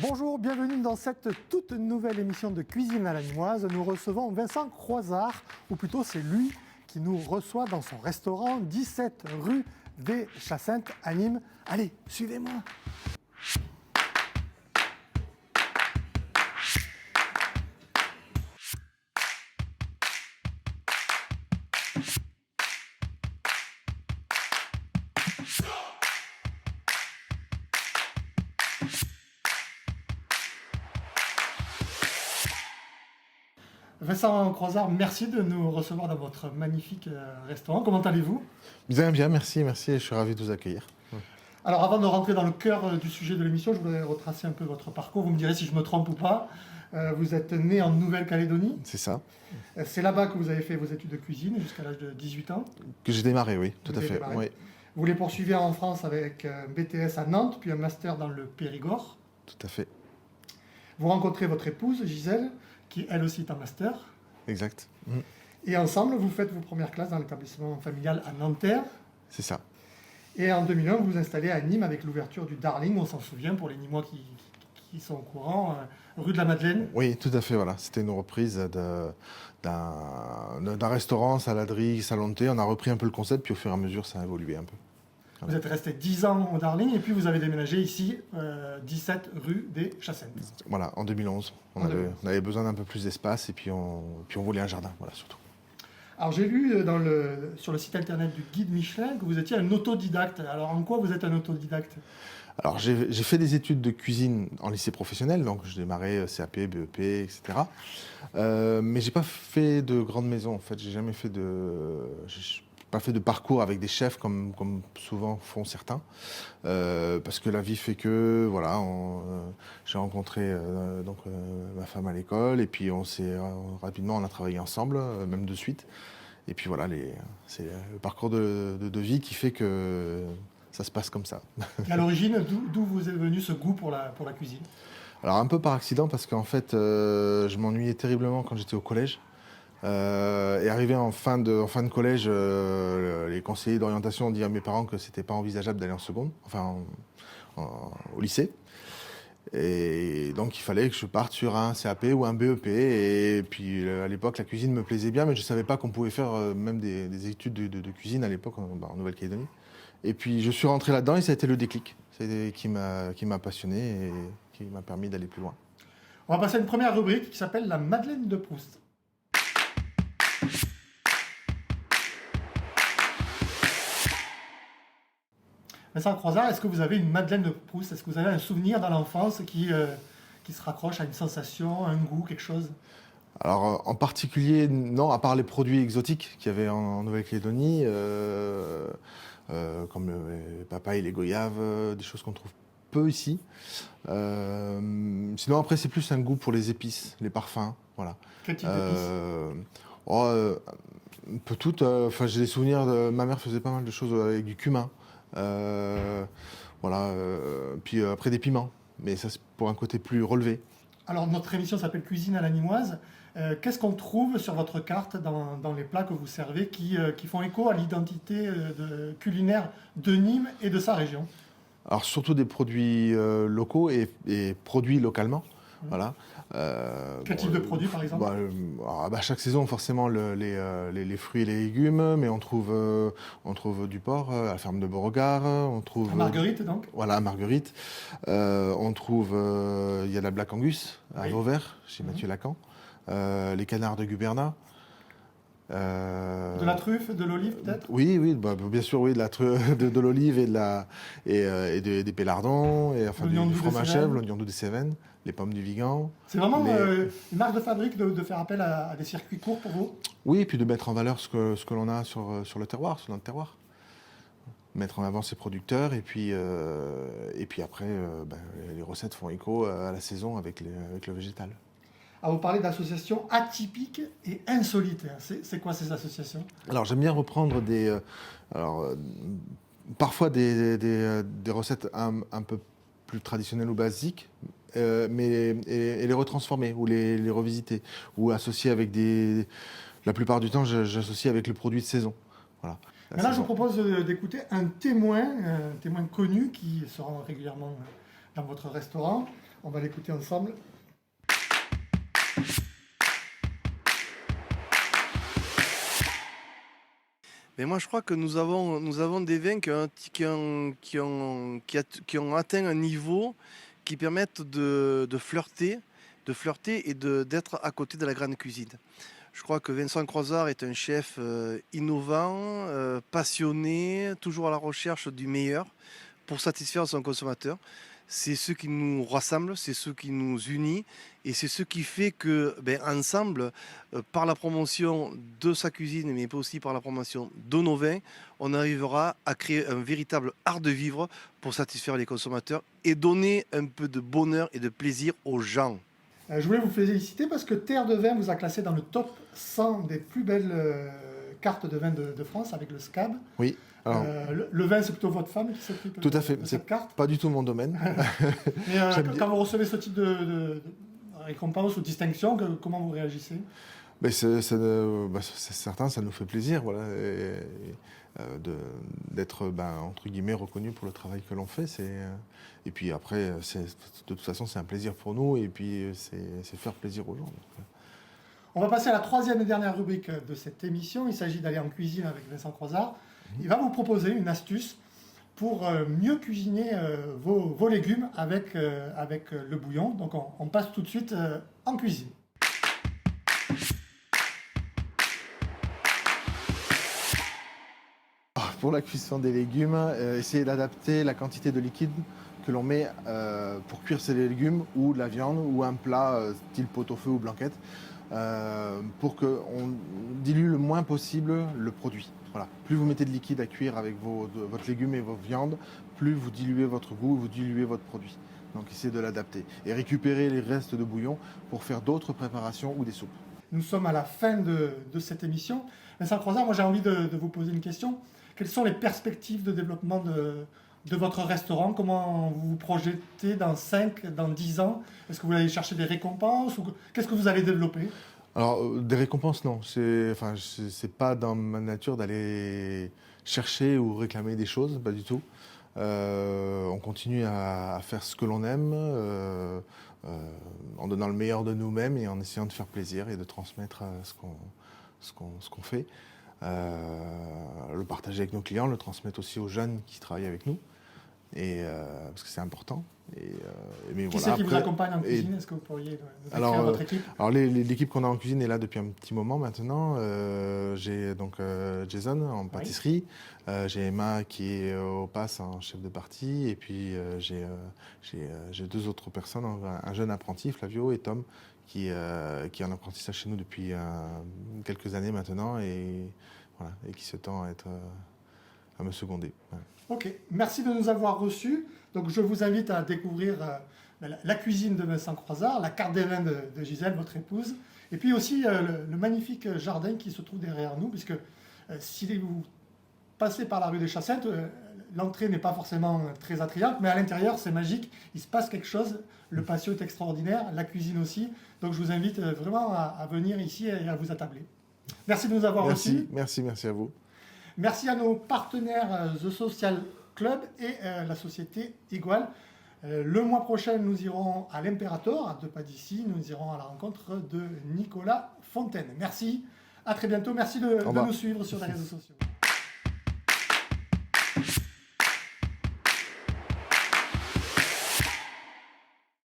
Bonjour, bienvenue dans cette toute nouvelle émission de Cuisine à la Nîmoise. Nous recevons Vincent Croizard, ou plutôt c'est lui qui nous reçoit dans son restaurant 17 rue des Chassaintes à Nîmes. Allez, suivez-moi. Vincent Croizard, merci de nous recevoir dans votre magnifique restaurant. Comment allez-vous? Bien, bien, merci, je suis ravi de vous accueillir. Alors avant de rentrer dans le cœur du sujet de l'émission, je voudrais retracer un peu votre parcours. Vous me direz si je me trompe ou pas. Vous êtes né en Nouvelle-Calédonie. C'est ça. C'est là-bas que vous avez fait vos études de cuisine jusqu'à l'âge de 18 ans. Que j'ai démarré, oui, tout Vous à avez fait. démarré. Oui. Vous les poursuivez en France avec un BTS à Nantes, puis un master dans le Périgord. Tout à fait, Vous rencontrez votre épouse, Gisèle, qui elle aussi est en master. exact. Et ensemble, vous faites vos premières classes dans l'établissement familial à Nanterre. C'est ça. Et en 2001, vous vous installez à Nîmes avec l'ouverture du Darling, on s'en souvient pour les Nîmois qui sont au courant, rue de la Madeleine. Oui, tout à fait, voilà. C'était une reprise d'un restaurant, saladerie, salon de thé. On a repris un peu le concept, puis au fur et à mesure, ça a évolué un peu. Vous êtes resté 10 ans au Darling et puis vous avez déménagé ici, 17 rue des Chassaintes. Voilà, en 2011. On avait besoin d'un peu plus d'espace et puis on voulait un jardin, voilà, surtout. Alors j'ai lu sur le site internet du guide Michelin que vous étiez un autodidacte. Alors en quoi vous êtes un autodidacte? Alors j'ai fait des études de cuisine en lycée professionnel, donc je démarrais CAP, BEP, etc. Mais j'ai pas fait de grande maison en fait. J'ai pas fait de parcours avec des chefs comme souvent font certains, parce que la vie fait que voilà, j'ai rencontré ma femme à l'école et puis rapidement on a travaillé ensemble, même de suite. Et puis voilà, c'est le parcours de vie qui fait que ça se passe comme ça. Et à l'origine, d'où vous est venu ce goût pour la cuisine? Alors un peu par accident parce qu'en fait je m'ennuyais terriblement quand j'étais au collège. Et arrivé en fin de collège, les conseillers d'orientation ont dit à mes parents que c'était pas envisageable d'aller en seconde, au lycée. Et donc il fallait que je parte sur un CAP ou un BEP. Et puis à l'époque, la cuisine me plaisait bien, mais je savais pas qu'on pouvait faire même des études de cuisine à l'époque en Nouvelle-Calédonie. Et puis je suis rentré là-dedans et ça a été le déclic qui m'a passionné et qui m'a permis d'aller plus loin. On va passer à une première rubrique qui s'appelle la Madeleine de Proust. Vincent Croizard, est-ce que vous avez une Madeleine de Proust? Est-ce que vous avez un souvenir dans l'enfance qui se raccroche à une sensation, un goût, quelque chose? Alors en particulier, non, à part les produits exotiques qu'il y avait en Nouvelle-Calédonie, comme les papayes, les goyaves, des choses qu'on trouve peu ici. Sinon après c'est plus un goût pour les épices, les parfums, voilà. Quel type d'épices? Un peu toutes. J'ai des souvenirs ma mère faisait pas mal de choses avec du cumin. Puis après des piments, mais ça c'est pour un côté plus relevé. Alors notre émission s'appelle Cuisine à la Nîmoise. Qu'est-ce qu'on trouve sur votre carte dans les plats que vous servez qui font écho à l'identité culinaire de Nîmes et de sa région? Alors surtout des produits locaux et produits localement. Voilà. Quel type de produits par exemple? Chaque saison forcément les fruits et les légumes, mais on trouve du porc à la ferme de Beauregard, on trouve À Marguerite donc? voilà à Marguerite, on trouve il y a la Black Angus à Oui. Vauvert chez Mathieu Lacan, les canards de Gubernat. De la truffe, de l'olive peut-être? Oui, bien sûr, oui, de l'olive et des pélardons, et enfin L'oignon du doux des fromage Cévennes. chèvre, l'oignon doux des Cévennes, les pommes du Vigan. C'est vraiment Les- une marque de fabrique de faire appel à des circuits courts pour vous? Oui, et puis de mettre en valeur ce que l'on a sur le terroir, sur notre terroir. Mettre en avant ses producteurs, et puis après, les recettes font écho à la saison avec le végétal. À vous parler d'associations atypiques et insolites. C'est quoi ces associations? Alors j'aime bien reprendre parfois des recettes un peu plus traditionnelles ou basiques, mais les retransformer ou les revisiter ou associer avec la plupart du temps j'associe avec le produit de saison. Voilà. Mais là, je vous propose d'écouter un témoin connu qui se rend régulièrement dans votre restaurant. On va l'écouter ensemble. Mais moi, je crois que nous avons des vins qui ont atteint un niveau qui permettent de flirter et d'être à côté de la grande cuisine. Je crois que Vincent Croizard est un chef innovant, passionné, toujours à la recherche du meilleur pour satisfaire son consommateur. C'est ce qui nous rassemble, c'est ce qui nous unit et c'est ce qui fait que, ensemble, par la promotion de sa cuisine, mais aussi par la promotion de nos vins, on arrivera à créer un véritable art de vivre pour satisfaire les consommateurs et donner un peu de bonheur et de plaisir aux gens. Je voulais vous féliciter parce que Terre de Vin vous a classé dans le top 100 des plus belles cartes de vin de France avec le SCAB. Oui. Alors, le vin, c'est plutôt votre femme qui s'occupe tout à fait. de C'est cette carte. pas du tout mon domaine. Mais quand vous recevez ce type de récompense ou distinction, comment vous réagissez? Mais c'est certain, ça nous fait plaisir, voilà, d'être entre guillemets reconnu pour le travail que l'on fait. Et puis après, de toute façon, c'est un plaisir pour nous et puis c'est faire plaisir aux gens. Donc. On va passer à la troisième et dernière rubrique de cette émission. Il s'agit d'aller en cuisine avec Vincent Croizard. Il va vous proposer une astuce pour mieux cuisiner vos légumes avec le bouillon. Donc on passe tout de suite en cuisine. Pour la cuisson des légumes, essayez d'adapter la quantité de liquide que l'on met pour cuire ces légumes ou de la viande ou un plat style pot-au-feu ou blanquette pour qu'on dilue le moins possible le produit. Voilà. Plus vous mettez de liquide à cuire avec votre légume et vos viandes, plus vous diluez votre goût, vous diluez votre produit. Donc essayez de l'adapter et récupérer les restes de bouillon pour faire d'autres préparations ou des soupes. Nous sommes à la fin de cette émission. Vincent Croizard, moi j'ai envie de vous poser une question. Quelles sont les perspectives de développement de votre restaurant? Comment vous vous projetez dans 5, dans 10 ans? Est-ce que vous allez chercher des récompenses ou qu'est-ce que vous allez développer? Alors, des récompenses, non. C'est pas dans ma nature d'aller chercher ou réclamer des choses, pas du tout. On continue à faire ce que l'on aime, en donnant le meilleur de nous-mêmes et en essayant de faire plaisir et de transmettre ce qu'on fait. Le partager avec nos clients, le transmettre aussi aux jeunes qui travaillent avec nous, parce que c'est important. Qui c'est qui vous accompagne en cuisine? Est-ce que vous pourriez nous décrire votre équipe? Alors l'équipe qu'on a en cuisine est là depuis un petit moment maintenant. J'ai donc Jason en pâtisserie, j'ai Emma qui est au pass en chef de partie, et puis j'ai 2 autres personnes, un jeune apprenti, Flavio, et Tom, qui est en apprentissage chez nous depuis quelques années maintenant et qui se tend à me seconder. Voilà. Ok, merci de nous avoir reçus. Donc je vous invite à découvrir la cuisine de Vincent Croizard, la carte des vins de Gisèle, votre épouse, et puis aussi le magnifique jardin qui se trouve derrière nous, puisque si vous passez par la rue des Chassaintes, l'entrée n'est pas forcément très attrayante, mais à l'intérieur c'est magique, il se passe quelque chose, le patio est extraordinaire, la cuisine aussi, donc je vous invite vraiment à venir ici et à vous attabler. Merci de nous avoir reçus. Merci à vous. Merci à nos partenaires The Social Club et la société Igual. Le mois prochain, nous irons à l'Imperator, à 2 pas d'ici. Nous irons à la rencontre de Nicolas Fontaine. Merci, à très bientôt. Merci de nous suivre sur les réseaux sociaux.